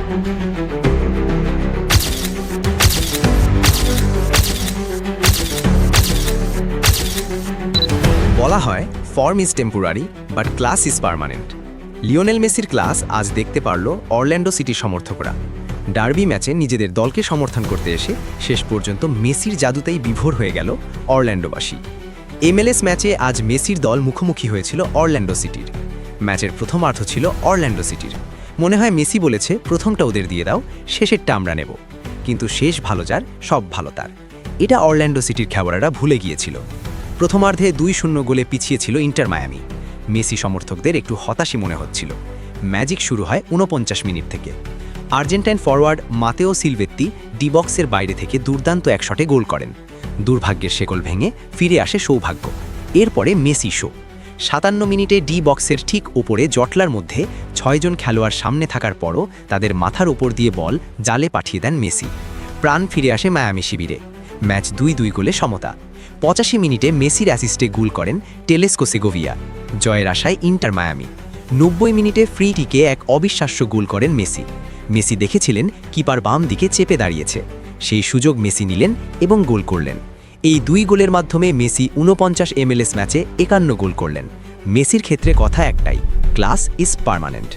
বলা হয় form is temporary but class is permanent. Lionel মেসির ক্লাস আজ দেখতে পারল অরল্যান্ডো সিটির সমর্থকরা। ডার্বি ম্যাচে নিজেদের দলকে সমর্থন করতে এসে শেষ পর্যন্ত মেসির জাদুতেই বিভোর হয়ে গেল অরল্যান্ডোবাসী। MLS ম্যাচে আজ মেসির দল মুখোমুখি হয়েছিল অরল্যান্ডো সিটির। ম্যাচের প্রথমার্ধ ছিল অরল্যান্ডো সিটির। মনে হয় মেসি বলেছে, প্রথমটা ওদের দিয়ে দাও, শেষেরটা আমরা নেব। কিন্তু শেষ ভালো যার সব ভালো তার, এটা অরল্যান্ডো সিটির খেলোয়াড়রা ভুলে গিয়েছিল। প্রথমার্ধে 2-0 গোলে পিছিয়ে ছিল ইন্টার মায়ামি। মেসি সমর্থকদের একটু হতাশই মনে হচ্ছিল। ম্যাজিক শুরু হয় 49 মিনিট থেকে। Argentine forward Mateo Silvetti D বক্সের বাইরে থেকে দুর্দান্ত এক শটে গোল করেন। দুর্ভাগ্যের শেকল ভেঙে ফিরে আসে সৌভাগ্য। এরপরে মেসি শো। 57 মিনিটে ডি বক্সের ঠিক ওপরে জটলার মধ্যে 6 জন খেলোয়াড় সামনে থাকার পরও তাদের মাথার ওপর দিয়ে বল জালে পাঠিয়ে দেন মেসি। প্রাণ ফিরে আসে মায়ামি শিবিরে। ম্যাচ 2-2 গোলে সমতা। 85 মিনিটে মেসির অ্যাসিস্টে গোল করেন টেলেস্কো সেগোভিয়া। জয়ের আশায় ইন্টার মায়ামি। 90 মিনিটে ফ্রি কিকে এক অবিশ্বাস্য গোল করেন মেসি। মেসি দেখেছিলেন কিপার বাম দিকে চেপে দাঁড়িয়েছে, সেই সুযোগ মেসি নিলেন এবং গোল করলেন। এই 2 গোলের মাধ্যমে মেসি 49 MLS ম্যাচে 51 গোল করলেন। মেসির ক্ষেত্রে কথা একটাই, ক্লাস ইজ পার্মানেন্ট।